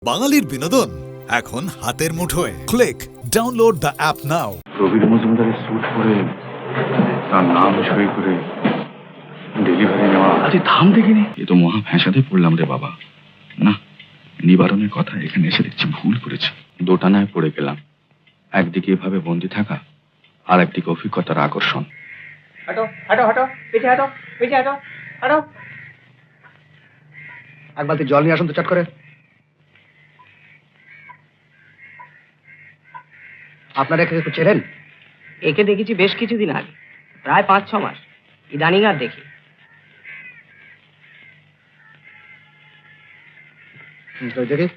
বাঙালির বিনোদন এখন হাতের মুঠোয়। ক্লিক ডাউনলোড দ্য অ্যাপ নাও। প্রবীর মজুমদারের স্যুট পরে তার নাম সই করে ডেলিভারি নেওয়া আজ ধাম দেখিনি। এ তো মহা ফ্যাসাদে পড়লাম রে বাবা। না, নিবারণের কথা এখানে এসে দেখছি ভুল করেছি। দোটানায় পড়ে গেলাম। একদিকে এভাবে বন্দি থাকা, আর একদিকে অভিজ্ঞতার আকর্ষণ। हटो हटो हटो पीछे हटो पीछे हटो हटो এক বালতি জল নিয়ে আসুন তো চট করে। আপনারা এখানে একটু চেনেন? একে দেখেছি বেশ কিছুদিন আগে, প্রায় 5-6 মাস। ইদানিং আর দেখি। তো দেখি।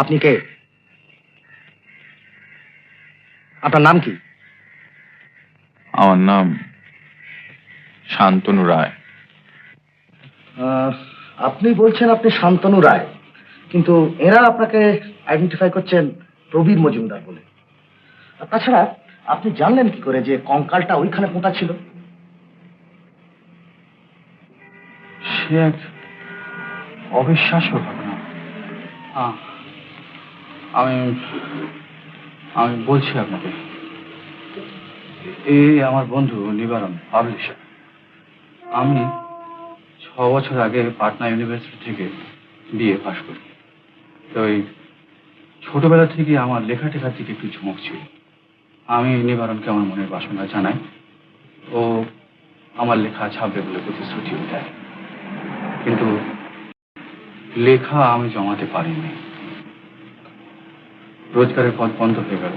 আপনি কে? আপনার নাম কি? আমার নাম শান্তনু রায়। আপনি বলছেন আপনি শান্তনু রায়, কিন্তু এরা আপনাকে আইডেন্টিফাই করছেন প্রবীর মজুমদার বলে। আর তাছাড়া আপনি জানলেন কি করে যে কঙ্কালটা ওইখানে পোঁতা ছিল? সে এক অবিশ্বাস্য ঘটনা। আমি আমি বলছি আপনাকে, এই আমার বন্ধু নিবারণ পাবলিশার। আমি 6 বছর আগে পাটনা ইউনিভার্সিটি থেকে বিএ পাশ করি। তো এই ছোটবেলা থেকে আমার লেখাটেখার দিকে একটু ঝোঁক ছিল। আমি নিবারণকে আমার মনের বাসনা জানাই। ও আমার লেখা ছাপবে বলে প্রতিশ্রুতিও দেয়, কিন্তু লেখা আমি জমাতে পারিনি। রোজগারের পথ বন্ধ হয়ে গেল,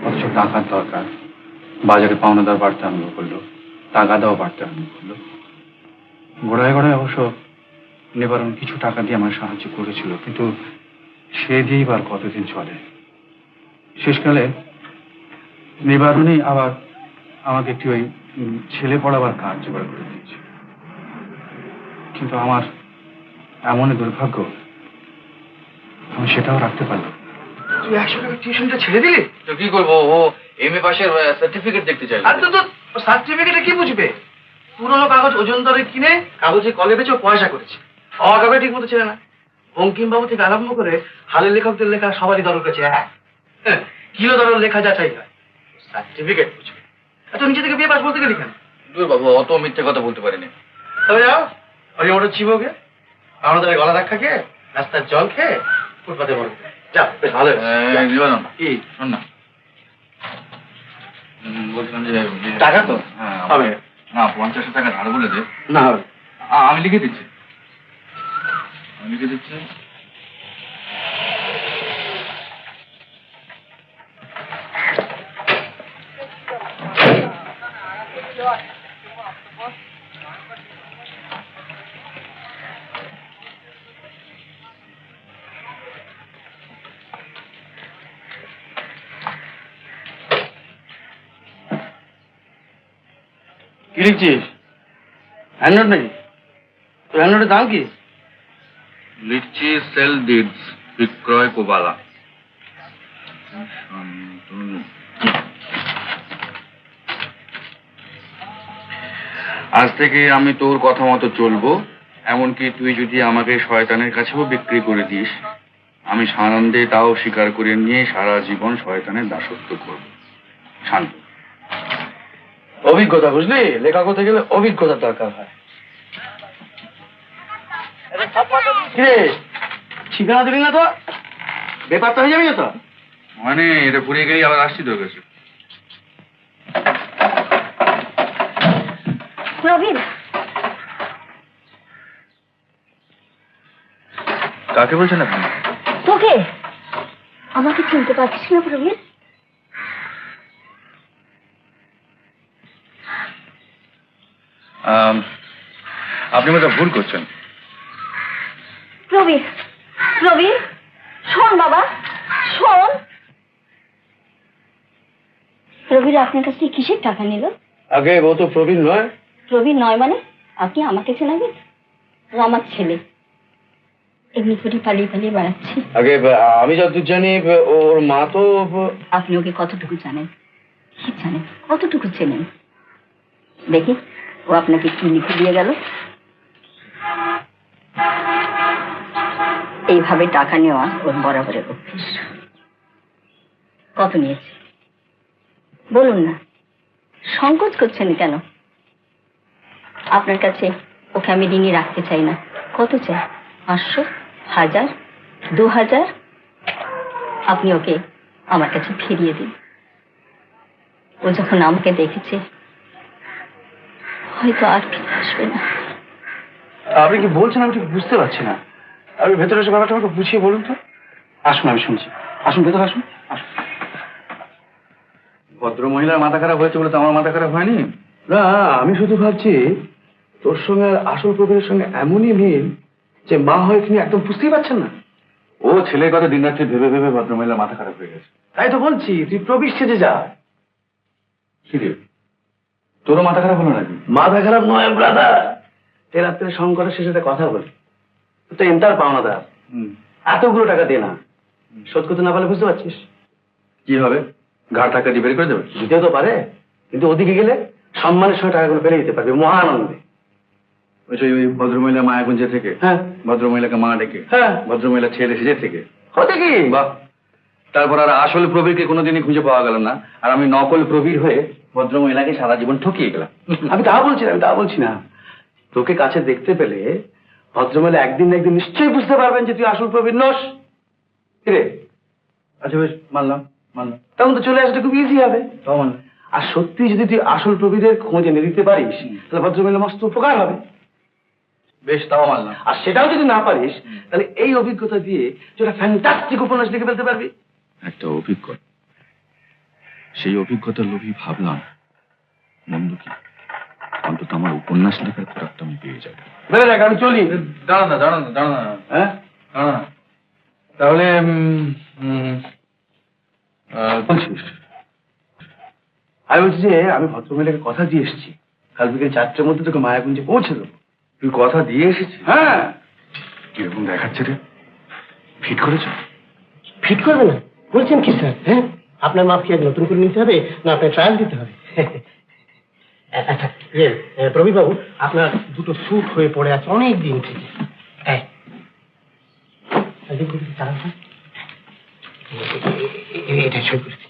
অথচ টাকার দরকার। বাজারে পাওনাদার বাড়তে আরম্ভ করলো, টাকাদাও বাড়তে আরম্ভ করলো। গোড়ায় গোড়ায় অবশ্য নিবারণ কিছু টাকা দিয়ে আমার সাহায্য করেছিল, কিন্তু সে দিয়েই বার কতদিন চলে। শেষকালে নিবারণই আবার আমাকে একটি ওই ছেলে পড়াবার কাজ জোগাড় করে দিয়েছে। কিন্তু আমার এমনই দুর্ভাগ্য, আমি সেটাও রাখতে পারলাম। তুই 100 টাকা টিউশনটা ছেড়ে দিলি? তো কি করবো, ও এমএ পাশের সার্টিফিকেট দেখতে চাইল। আর তো সার্টিফিকেটে কি বুঝবে? পুরোনো কাগজ ওজন দরে কিনে কাগজে কলে বেচে পয়সা করেছে। অকাবে ঠিক মতো ছিল না। বঙ্কিমবাবু থেকে আরম্ভ করে হালের লেখকদের লেখা সবারই দরকার করেছে। কিলো দরের লেখা যাচাই হয়, সার্টিফিকেট বুঝবে। এত নিজে থেকে বিয়ে পাস বলতে গেলি কেন? দূর বাবু, অত মিথ্যে কথা বলতে পারিনি। তবে যাও, ওই ওটা চিবোকে আমাদের গলা ধাক্কা খেয়ে রাস্তার জল খেয়ে ফুটপাতে বড় যা, বেশ ভালো কি শোন না, বলছিলাম যে টাকা তো হ্যাঁ হবে না, 50 টাকা ধার বলে দে। না হবে। আমি লিখে দিচ্ছি, আমি লিখে দিচ্ছি। কি লিখছিস? হ্যান্ডনোট নাকি? তোর হ্যান্ডনোটের দাম কি? লিখছি সেল ডিডস, বিক্রয় কোবালা। আজ থেকে আমি তোর কথা মতো চলবো, এমনকি তুই যদি আমাকে শয়তানের কাছেও বিক্রি করে দিস, আমি সানন্দে তাও স্বীকার করে নিয়ে সারা জীবন শয়তানের দাসত্ব করব। শান্ত। অভিজ্ঞতা, বুঝলি? লেখা করতে গেলে অভিজ্ঞতার দরকার হয়। কিরে, ঠিকানা দিবি না তো? ব্যাপারটা হয়ে যাবি না তো? মানে এটা পুড়িয়ে গেলেই আবার আসছি তোর কাছে। প্রবীর, কাকে বলছেন আপনি? তোকে আমাকে চিনতে পারছিস না প্রবীর? আপনি বোধহয় ভুল করছেন। প্রবীর, প্রবীর, শোন বাবা, শোন। প্রবীর আপনার কাছ থেকে কিসের টাকা নিল? আগে ও তো প্রবীণ নয়। প্রবীর নয় মানে? আপনি আমাকে চেনাবেন? ও আমার ছেলে, এমনি করে পালিয়ে পালিয়ে বেড়াচ্ছে। আগে আমি যতদূর জানি ওর মা তো। আপনি ওকে কতটুকু জানেন? কি জানেন? কতটুকু চেনেন? দেখি ও আপনাকে কি লিখে দিয়ে গেল। এইভাবে টাকা নেওয়া ওর বরাবরের অভ্যেস। কত নিয়েছে বলুন না, সংকোচ করছেন কেন? আপনার কাছে ওকে আমি ঋণী রাখতে চাই না। কত চাই? 500, 1000, 2000? আপনি ওকে আমার কাছে ফিরিয়ে দিন। ও যখন আমাকে দেখেছে হয়তো আর ফিরে আসবে না। আপনি কি বলছেন আমি ঠিক বুঝতে পারছি না। আপনি ভেতরে এসে ব্যাপারটা আমাকে বুঝিয়ে বলুন তো। আসুন, আমি শুনছি। আসুন, ভেতরে আসুন। আসুন। ভদ্র মহিলার মাথা খারাপ হয়েছে বলে তো আমার মাথা খারাপ হয়নি। না, আমি শুধু ভাবছি তোর সঙ্গে আর আসল প্রবীরের সঙ্গে এমনই মিল যে মা হয়ে তিনি একদম বুঝতেই পারছেন না। ও ছেলের কথা দিন রাত্রি ভেবে ভেবে ভদ্র মহিলার মাথা খারাপ হয়ে গেছে। তাই তো বলছি, তুই প্রবীর সেজে যা। কি রে, তোরও মাথা খারাপ হলো নাকি? মাথা খারাপ নয় ব্রাদার, এ রাত্রে শঙ্করের শেষে একটা কথা বলি। তো এন্টার পাওনাদার, এতগুলো টাকা দিয়ে না, শোধ করতে না পারলে বুঝতে পারছিস কি হবে? ঘাড় টাকা দিয়ে বের করে দেবে? দিতেও তো পারে, কিন্তু ওদিকে গেলে সম্মানের সঙ্গে টাকাগুলো পেলে দিতে পারবে মহানন্দে। ওই ভদ্রমহিলা মায়াগুঞ্জে থেকে, হ্যাঁ, ভদ্রমহিলাকে মা ডেকে, হ্যাঁ, ভদ্রমহিলা ছেলে সেজে থেকে, হতে কি বাহ। তারপর আর আসল প্রবীরকে কোনোদিনই খুঁজে পাওয়া গেল না, আর আমি নকল প্রবীর হয়ে ভদ্রমহিলাকে সারা জীবন ঠকিয়ে গেলাম। আমি তা বলছি না, আমি তা বলছি না। তোকে কাছে দেখতে পেলে ভদ্রমহিলা একদিন না একদিন নিশ্চয়ই বুঝতে পারবেন যে তুই আসল প্রবীর নস। রে, আচ্ছা বেশ, মানলাম মানলাম। তখন তো চলে আসতে খুব ইজি হবে। আর সত্যি যদি তুই আসল প্রবীরের খোঁজ এনে দিতে পারিস তাহলে ভদ্রমহিলা মস্ত উপকার হবে। বেশ, তাও মানলাম। আর সেটাও যদি না পারিস তাহলে এই অভিজ্ঞতা দিয়ে তুই একটা ফ্যান্টাস্টিক উপন্যাস লিখে ফেলতে পারবি। একটা অভিজ্ঞতা, সেই অভিজ্ঞতার লোভী ভাবলাম মন্দ কি, অন্তত আমার উপন্যাস লেখার খোরাকটা আমি পেয়ে যাবো। বেড়ে দেখ, আমি চলি। দাঁড়া না, দাঁড়া না, দাঁড়া না, হ্যাঁ, দাঁড়া না। তাহলে বলছিস? আমি বলছি যে আমি ভদ্রমহিলাকে কথা দিয়ে এসেছি, কাল বিকেল 4টার মধ্যে তোকে মায়াগুঞ্জে পৌঁছে দেবো। তুই কথা দিয়ে এসেছিস? হ্যাঁ। কিরকম দেখাচ্ছে রে? ফিট করেছ? ফিট করবে না বলছেন কি স্যার? হ্যাঁ, আপনার মাপ কি আজ নতুন করে নিতে হবে না আপনার ট্রায়াল দিতে হবে? আচ্ছা, প্রবীর বাবু, আপনার দুটো স্যুট হয়ে পড়ে আছে অনেক দিন থেকে। হ্যাঁ, এটা সই করেছি।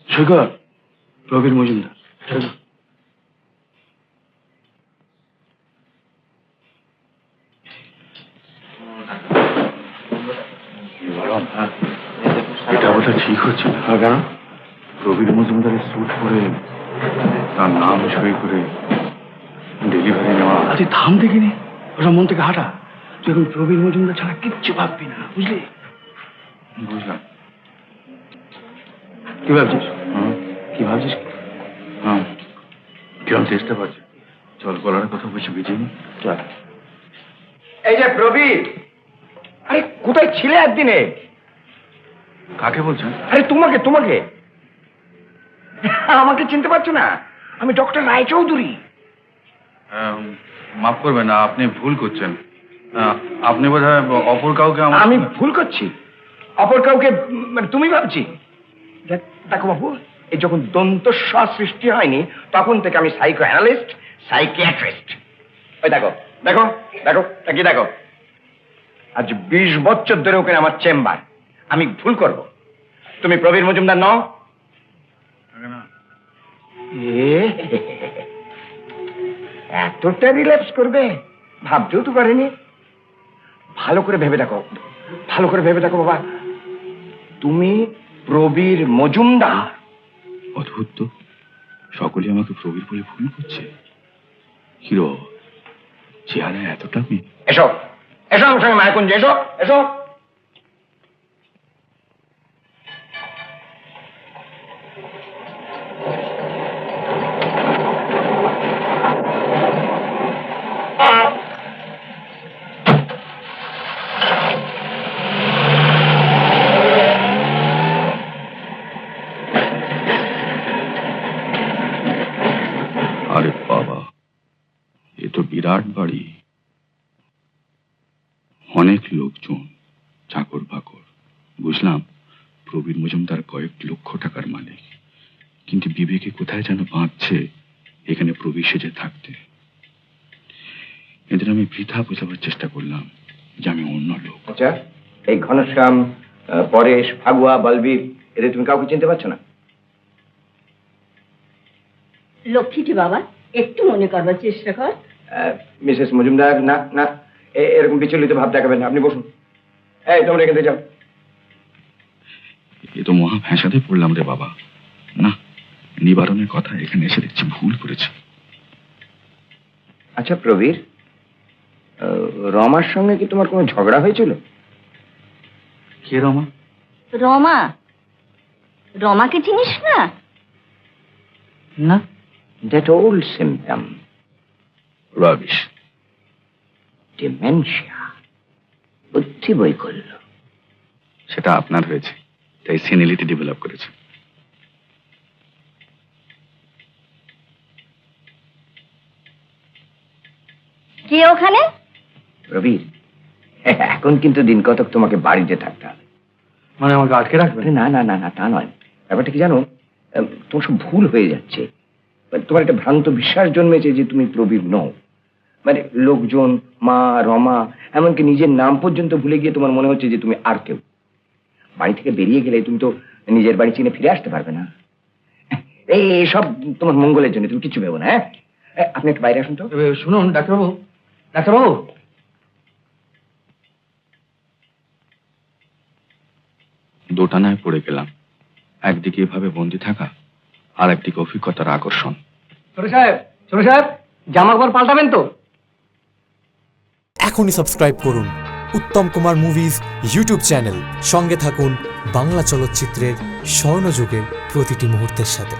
সৈকত, প্রবীর মজুমদার। এটা বোধহয় ঠিক হচ্ছে না। কেন? প্রবীর মজুমদারের স্যুট পরে তার নাম সই করে ডেলিভারি নেওয়া। তুই থাম দেখিনি, ওরা মন থেকে হাঁটা। তুই এখন প্রবীর মজুমদার ছাড়া কিচ্ছু ভাববি না, বুঝলি? বুঝলাম। কি ভাবছিস? কি ভাবছিস? হ্যাঁ, কিরম চেষ্টা পাচ্ছে। চল গলার কথা বলছি বুঝিনি। চল। এই যে প্রবীর, আরে কোথায় ছিলে একদিনে? কাকে বলছেন? আরে তোমাকে তোমাকে আমাকে চিনতে পারছো না? আমি ডক্টর রায়চৌধুরী। মাফ করবেন, আপনি ভুল করছেন। আপনি বোধহয় অপর কাউকে। আমি ভুল করছি? অপর কাউকে মানে তুমি ভাবছি? দেখো বাবু, এই যখন দন্তস্ব সৃষ্টি হয়নি তখন থেকে আমি সাইকো অ্যানালিস্ট, সাইকিয়াট্রিস্ট। ওই দেখো দেখো দেখো, কি দেখো, আজ 20 বছর ধরে ওখানে আমার চেম্বার। আমি ভুল করব? তুমি প্রবীর মজুমদার নও? এতটা রিল্যাক্স করবে ভাবতেও তো পারেনি। ভালো করে ভেবে দেখো, ভালো করে ভেবে দেখো বাবা, তুমি প্রবীর মজুমদার। অদ্ভুত তো, সকলে আমাকে প্রবীর বলে ভুল করছে। হিরো চেহারা এতটা মেয়ে। এসো এসো আমার সঙ্গে মায়াকুঞ্জে, এসো এসো। আরে বাবা, এ তো বিরাট বাড়ি, অনেক লোকজন, চাকর বাকর। বুঝলাম প্রবীর মজুমদার কয়েক লক্ষ টাকার মালিক, কিন্তু বিবেকে কোথায় যেন বাঁধছে এখানে প্রবীর সেজে থাকতে। এদের আমি বৃথা বোঝাবার চেষ্টা করলাম যে আমি অন্য লোক। আচ্ছা, এই ঘনশ্যাম, পরেশ, ফাগুয়া, বলবীর, এদের তুমি কাউকে চিনতে পারছো না? লক্ষ্মীটি বাবা, একটু মনে করবার চেষ্টা কর। মিসেস মজুমদার, না না, এরকম বিচলিত ভাব দেখাবেন না, আপনি বসুন। এই তোমরা এখান থেকে যাও। এ তো মহা ফ্যাসাদে পড়লাম রে বাবা। না, নিবারণের কথা এখানে এসে দেখছি ভুল করেছি। আচ্ছা প্রবীর, রমার সঙ্গে কি তোমার কোনো ঝগড়া হয়েছিল? কে রমা? রমা? রমাকে চিনিস না? না। That old symptom, rubbish. Dementia, বুদ্ধি বৈকল্য। সেটা আপনার হয়েছে, তাই সেনিলিটি ডেভেলপ করেছে। কে ওখানে? প্রবীর, এখন কিন্তু দিন কতক তোমাকে বাড়িতে থাকতে হবে। মানে আমাকে আটকে রাখবে? না না না না, তা নয়। ব্যাপারটা কি জানো, তোমার সব ভুল হয়ে যাচ্ছে। মানে তোমার একটা ভ্রান্ত বিশ্বাস জন্মেছে যে তুমি প্রবীর নও। মানে লোকজন, মা, রমা, এমনকি নিজের নাম পর্যন্ত ভুলে গিয়ে তোমার মনে হচ্ছে যে তুমি আর কেউ। বাড়ি থেকে বেরিয়ে গেলে তুমি তো নিজের বাড়ি চিনে ফিরে আসতে পারবে না। এই সব তোমার মঙ্গলের জন্য, তুমি কিছু ভেবো না। হ্যাঁ, আপনি একটু বাইরে আসুন তো। শুনুন ডাক্তারবাবু, ডাক্তারবাবু। দোটানায় পড়ে গেলাম। একদিকে এভাবে বন্দি থাকা, আর একদিকে অভিজ্ঞতার আকর্ষণ। ছোট সাহেব, জামা কাপড় পাল্টাবেন তো? এখনই সাবস্ক্রাইব করুন Uttam Kumar movies YouTube channel. সঙ্গে থাকুন বাংলা চলচ্চিত্রের স্বর্ণযুগের প্রতিটি মুহূর্তের সাথে।